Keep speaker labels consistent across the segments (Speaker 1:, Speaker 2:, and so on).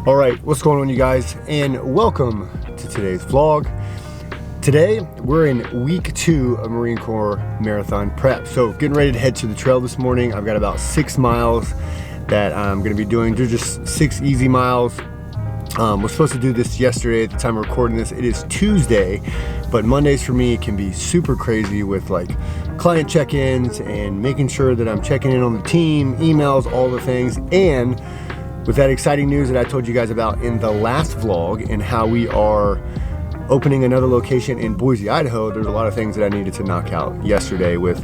Speaker 1: All right, what's going on, you guys, and welcome to today's vlog. Today we're in week 2 of Marine Corps marathon prep, so getting ready to head to the trail this morning. I've got about 6 miles that I'm going to be doing. They're just 6 easy miles. We're supposed to do this yesterday at the time of recording this. It is Tuesday, but Mondays for me can be super crazy with like client check-ins and making sure that I'm checking in on the team, emails, all the things. And with that exciting news that I told you guys about in the last vlog and how we are opening another location in Boise, Idaho, there's a lot of things that I needed to knock out yesterday with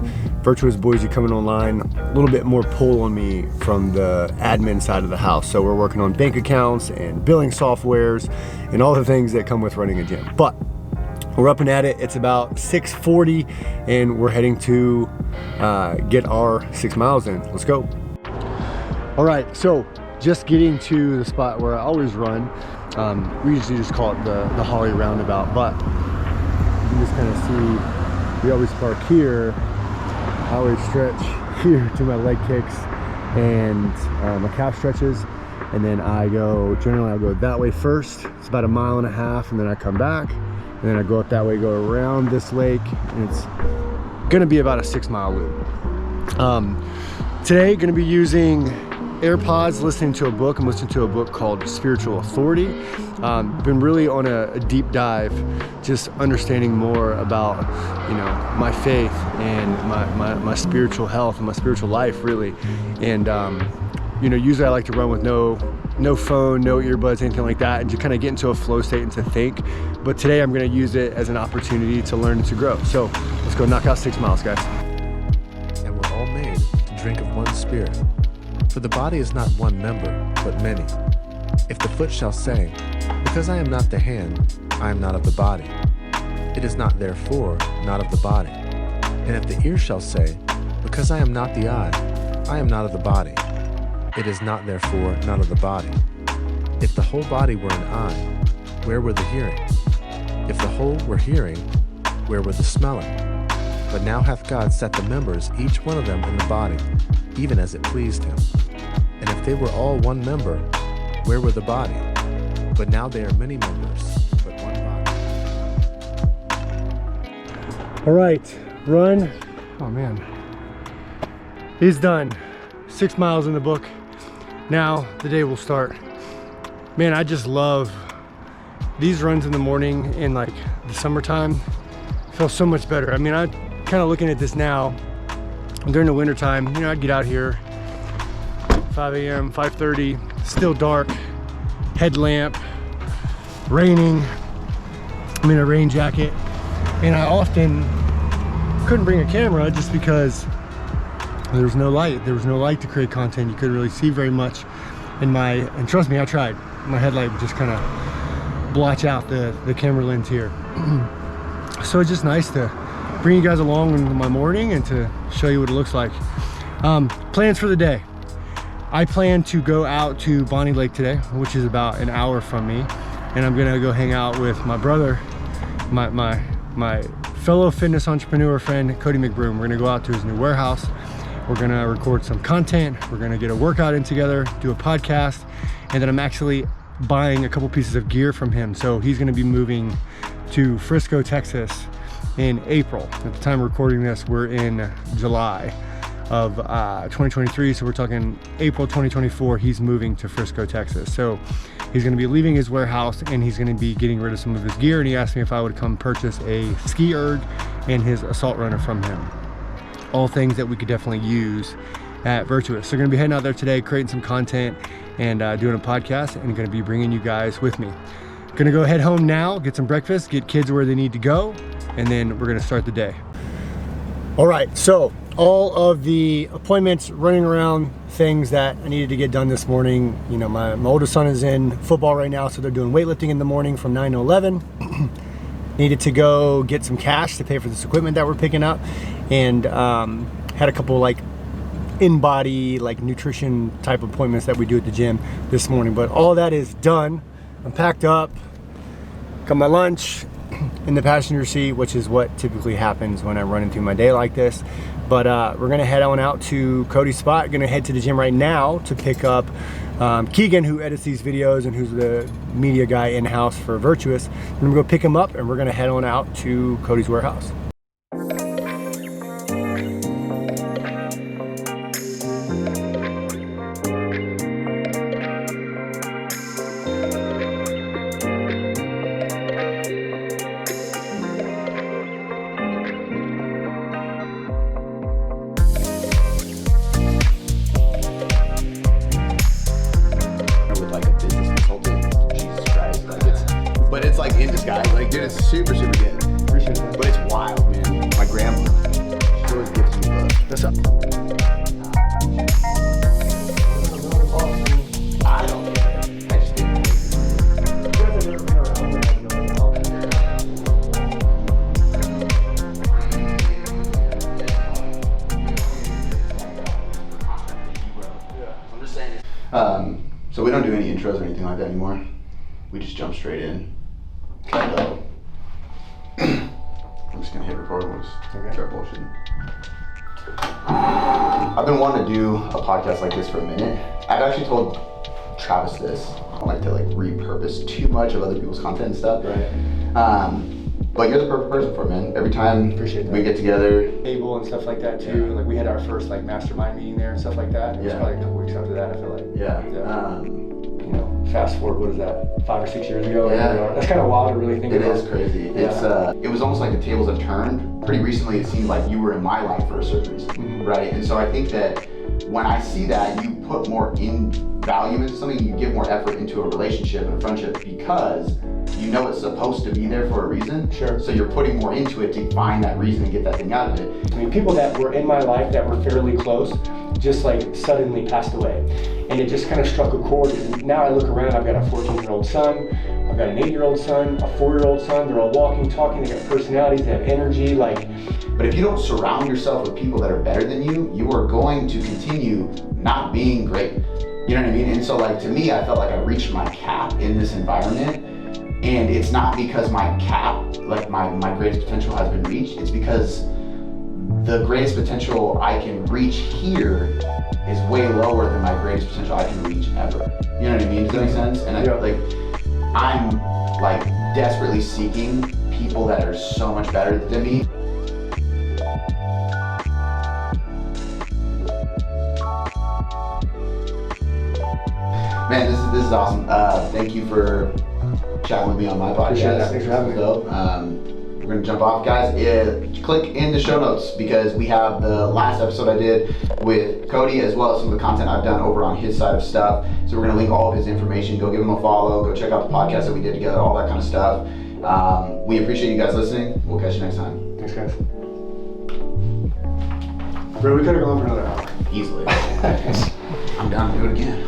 Speaker 1: Virtuous Boise coming online. A little bit more pull on me from the admin side of the house. So we're working on bank accounts and billing softwares and all the things that come with running a gym. But we're up and at it. It's about 6:40 and we're heading to get our 6 miles in. Let's go. All right, so just getting to the spot where I always run. We usually just call it the Holly Roundabout, but you can just kind of see we always park here. I always stretch here to my leg kicks and my calf stretches, and then generally I'll go that way first. It's about 1.5 miles, and then I come back, and then I go up that way, go around this lake, and it's gonna be about a 6 mile loop. Today gonna be using AirPods, listening to a book. I'm listening to a book called Spiritual Authority. Been really on a deep dive, just understanding more about, my faith and my spiritual health and my spiritual life, really. And usually I like to run with no phone, no earbuds, anything like that, and just kind of get into a flow state and to think. But today I'm going to use it as an opportunity to learn and to grow. So let's go knock out 6 miles, guys.
Speaker 2: And we're all made to drink of one spirit. For the body is not one member, but many. If the foot shall say, because I am not the hand, I am not of the body, it is not therefore not of the body. And if the ear shall say, because I am not the eye, I am not of the body, it is not therefore not of the body. If the whole body were an eye, where were the hearing? If the whole were hearing, where were the smelling? But now hath God set the members, each one of them in the body, even as it pleased him. And if they were all one member, where were the body? But now they are many members, but one body.
Speaker 1: All right, run. Oh man, he's done. 6 miles in the book. Now the day will start. Man, I just love these runs in the morning in like the summertime. Feel so much better. I mean, I'm kind of looking at this now. During the winter time, I'd get out here 5 a.m., 5:30, still dark, headlamp, raining. I'm in a rain jacket, and I often couldn't bring a camera just because there was no light. There was no light to create content. You couldn't really see very much. And trust me, I tried. My headlight would just kind of blotch out the camera lens here. So it's just nice to bring you guys along in my morning and to show you what it looks like. Plans for the day. I plan to go out to Bonnie Lake today, which is about an hour from me, and I'm gonna go hang out with my brother, my fellow fitness entrepreneur friend, Cody McBroom. We're gonna go out to his new warehouse. We're gonna record some content. We're gonna get a workout in together, do a podcast, and then I'm actually buying a couple pieces of gear from him. So he's gonna be moving to Frisco, Texas in April. At the time of recording this, we're in July of 2023, so we're talking April 2024. He's moving to Frisco, Texas. So he's going to be leaving his warehouse and he's going to be getting rid of some of his gear, and he asked me if I would come purchase a ski erg and his assault runner from him. All things that we could definitely use at Virtuous. So we're going to be heading out there today, creating some content and doing a podcast, and going to be bringing you guys with me. Gonna go head home now, get some breakfast, get kids where they need to go, and then we're gonna start the day. All right, so all of the appointments, running around, things that I needed to get done this morning. My oldest son is in football right now, so they're doing weightlifting in the morning from 9 to 11. Needed to go get some cash to pay for this equipment that we're picking up, and had a couple like in-body, like nutrition type appointments that we do at the gym this morning. But all that is done. I'm packed up, got my lunch, in the passenger seat, which is what typically happens when I'm running through my day like this. But we're gonna head on out to Cody's spot. Gonna head to the gym right now to pick up Keegan, who edits these videos and who's the media guy in-house for Virtuous. I'm gonna go pick him up and we're gonna head on out to Cody's warehouse.
Speaker 3: In disguise, like, dude, it's super good.
Speaker 1: Appreciate that.
Speaker 3: But it's wild, man. My grandma, she always gives me love.
Speaker 1: What's up?
Speaker 3: I don't care. I just didn't. I'm just saying. So we don't do any intros or anything like that anymore. We just jump straight in. I'm just gonna hit record and we'll just start bullshitting. I've been wanting to do a podcast like this for a minute. I've actually told Travis this. I don't like to repurpose too much of other people's content and stuff.
Speaker 1: Right.
Speaker 3: But you're the perfect person for it, man. Every time we get together.
Speaker 1: Table and stuff like that too.
Speaker 3: Yeah.
Speaker 1: Like we had our first mastermind meeting there and stuff like that. It was probably a couple weeks after that, I feel like.
Speaker 3: Yeah.
Speaker 1: You know, fast forward, what is that, 5 or 6 years ago?
Speaker 3: Yeah.
Speaker 1: That's kind of wild to really think about.
Speaker 3: It is crazy.
Speaker 1: Yeah.
Speaker 3: It was almost like the tables have turned. Pretty recently, it seemed like you were in my life for a certain reason, right? And so I think that when I see that, you put more in value into something, you give more effort into a relationship and a friendship because you know it's supposed to be there for a reason.
Speaker 1: Sure.
Speaker 3: So you're putting more into it to find that reason and get that thing out of it.
Speaker 1: I mean, people that were in my life that were fairly close just suddenly passed away. And it just kind of struck a chord. And now I look around, I've got a 14-year-old son, I've got an 8-year-old son, a 4-year-old son. They're all walking, talking, they got personalities, they have energy.
Speaker 3: But if you don't surround yourself with people that are better than you, you are going to continue not being great. You know what I mean? And so to me, I felt like I reached my cap in this environment. And it's not because my cap, my greatest potential has been reached. It's because the greatest potential I can reach here is way lower than my greatest potential I can reach ever. You know what I mean? Does that make sense? And I'm desperately seeking people that are so much better than me. Man, this is awesome. Thank you for chatting with me on my podcast.
Speaker 1: Appreciate that. Thanks for having me.
Speaker 3: We're gonna jump off, guys. Click in the show notes because we have the last episode I did with Cody as well as some of the content I've done over on his side of stuff. So we're gonna link all of his information. Go give him a follow. Go check out the podcast that we did together. All that kind of stuff. We appreciate you guys listening. We'll catch you next time.
Speaker 1: Thanks, guys. Bro, we could have gone for another hour.
Speaker 3: Easily. I'm down to do it again.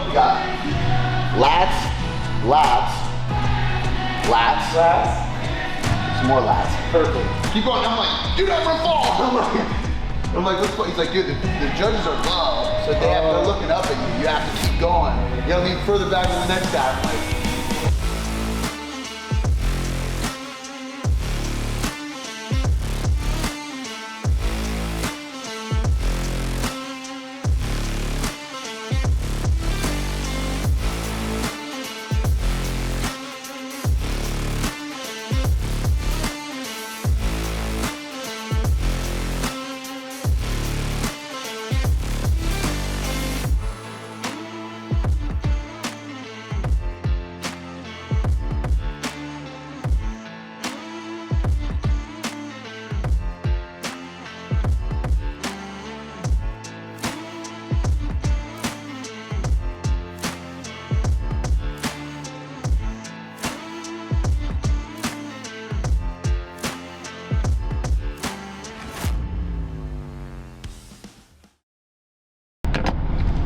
Speaker 3: We got lats. Some more lats.
Speaker 1: Perfect.
Speaker 3: Keep going. I'm like, dude, I'm gonna fall. I'm like, what's what? He's like, dude, the judges are low, so they're looking up at you. You have to keep going. You gotta lean further back than the next guy. I'm like,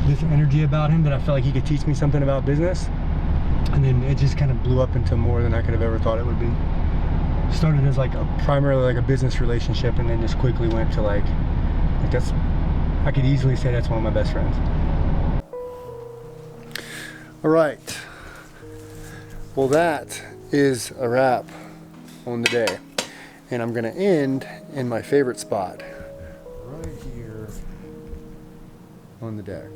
Speaker 1: this energy about him that I felt like he could teach me something about business, and then it just kind of blew up into more than I could have ever thought it would be. started as like primarily like a business relationship, and then just quickly went to like that's, I could easily say that's one of my best friends. All right, well that is a wrap on the day, and I'm gonna end in my favorite spot right here on the deck.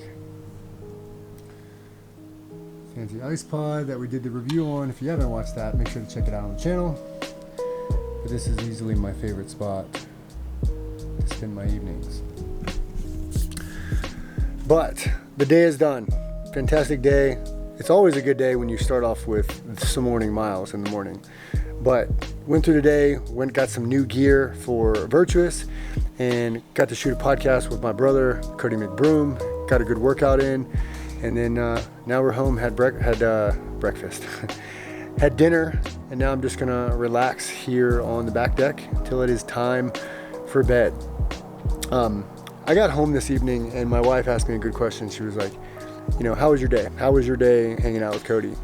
Speaker 1: Fancy ice pod that we did the review on. If you haven't watched that, make sure to check it out on the channel. But this is easily my favorite spot to spend my evenings. But the day is done. Fantastic day. It's always a good day when you start off with some morning miles in the morning. But went through the day, got some new gear for Virtuous, and got to shoot a podcast with my brother, Cody McBroom. Got a good workout in, and then now we're home. Had breakfast, had dinner, and now I'm just gonna relax here on the back deck until it is time for bed. I got home this evening, and my wife asked me a good question. She was like, you know, how was your day? How was your day hanging out with Cody?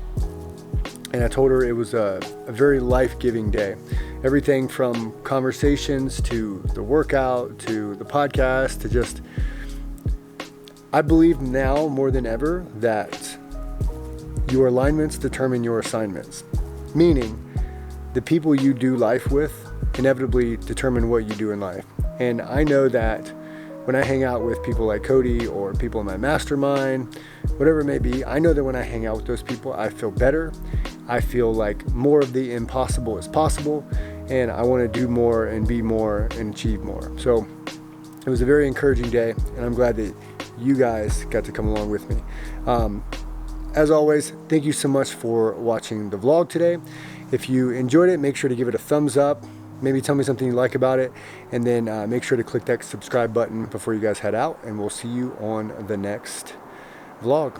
Speaker 1: And I told her it was a very life-giving day. Everything from conversations to the workout to the podcast to just, I believe now more than ever that your alignments determine your assignments. Meaning, the people you do life with inevitably determine what you do in life. And I know that when I hang out with people like Cody or people in my mastermind, whatever it may be, I know that when I hang out with those people, I feel better. I feel like more of the impossible is possible, and I want to do more and be more and achieve more. So it was a very encouraging day, and I'm glad that you guys got to come along with me. As always, thank you so much for watching the vlog today. If you enjoyed it, make sure to give it a thumbs up. Maybe tell me something you like about it, and then make sure to click that subscribe button before you guys head out, and we'll see you on the next vlog.